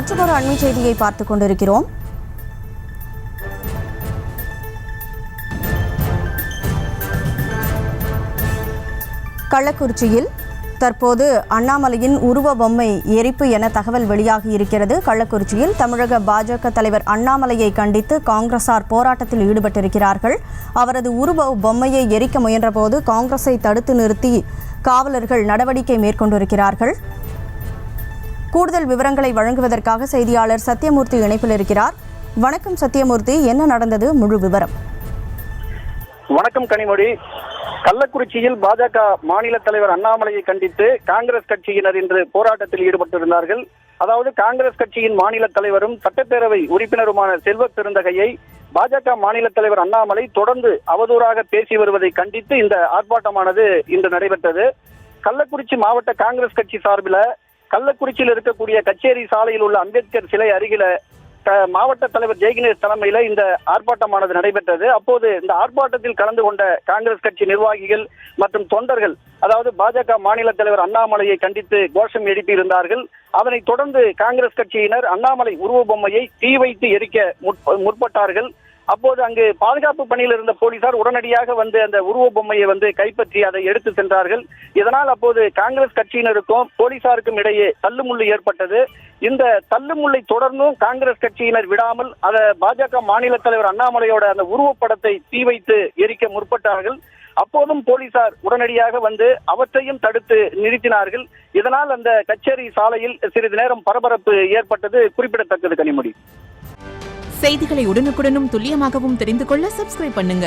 மற்றொரு அண்மை செய்தியை பார்த்துக் கொண்டிருக்கிறோம். கள்ளக்குறிச்சியில் தற்போது அண்ணாமலையின் உருவ பொம்மை எரிப்பு என தகவல் வெளியாகி இருக்கிறது. கள்ளக்குறிச்சியில் தமிழக பாஜக தலைவர் அண்ணாமலையை கண்டித்து காங்கிரசார் போராட்டத்தில் ஈடுபட்டிருக்கிறார்கள். அவரது உருவ பொம்மையை எரிக்க முயன்றபோது காங்கிரஸை தடுத்து நிறுத்தி காவலர்கள் நடவடிக்கை மேற்கொண்டிருக்கிறார்கள். கூடுதல் விவரங்களை வழங்குவதற்காக செய்தியாளர் சத்யமூர்த்தி இணைப்பில் இருக்கிறார். வணக்கம் சத்யமூர்த்தி, என்ன நடந்தது, முழு விவரம்? வணக்கம் கனிமொழி. கள்ளக்குறிச்சியில் பாஜக மாநில தலைவர் அண்ணாமலையை கண்டித்து காங்கிரஸ் கட்சியினர் இன்று போராட்டத்தில் ஈடுபட்டிருந்தார்கள். அதாவது காங்கிரஸ் கட்சியின் மாநில தலைவரும் சட்டப்பேரவை உறுப்பினருமான செல்வ பெருந்தகையை பாஜக மாநில தலைவர் அண்ணாமலை தொடர்ந்து அவதூறாக பேசி வருவதை கண்டித்து இந்த ஆர்ப்பாட்டமானது இன்று நடைபெற்றது. கள்ளக்குறிச்சி மாவட்ட காங்கிரஸ் கட்சி சார்பில் கள்ளக்குறிச்சியில் இருக்கக்கூடிய கச்சேரி சாலையில் உள்ள அம்பேத்கர் சிலை அருகில மாவட்ட தலைவர் ஜெய்கணேஷ் தலைமையில இந்த ஆர்ப்பாட்டமானது நடைபெற்றது. அப்போது இந்த ஆர்ப்பாட்டத்தில் கலந்து கொண்ட காங்கிரஸ் கட்சி நிர்வாகிகள் மற்றும் தொண்டர்கள், அதாவது பாஜக மாநில தலைவர் அண்ணாமலையை கண்டித்து கோஷம் எழுப்பியிருந்தார்கள். அதனைத் தொடர்ந்து காங்கிரஸ் கட்சியினர் அண்ணாமலை உருவ பொம்மையை தீ வைத்து எரிக்க முற்பட்டார்கள். அப்போது அங்கு பாதுகாப்பு பணியில் இருந்த போலீசார் உடனடியாக வந்து அந்த உருவ பொம்மையை கைப்பற்றி அதை எடுத்து சென்றார்கள். இதனால் அப்போது காங்கிரஸ் கட்சியினருக்கும் போலீசாருக்கும் இடையே தள்ளுமுள்ளு ஏற்பட்டது. இந்த தள்ளுமுள்ளை தொடர்ந்தும் காங்கிரஸ் கட்சியினர் விடாமல் அதை பாஜக மாநில தலைவர் அண்ணாமலையோட அந்த உருவப்படத்தை தீ வைத்து எரிக்க முற்பட்டார்கள். அப்போதும் போலீசார் உடனடியாக வந்து அவற்றையும் தடுத்து நிறுத்தினார்கள். இதனால் அந்த கச்சேரி சாலையில் சிறிது நேரம் பரபரப்பு ஏற்பட்டது குறிப்பிடத்தக்கது. கனிமொழி, செய்திகளை உடனுக்குடனும் துல்லியமாகவும் தெரிந்து கொள்ள சப்ஸ்கிரைப் பண்ணுங்க.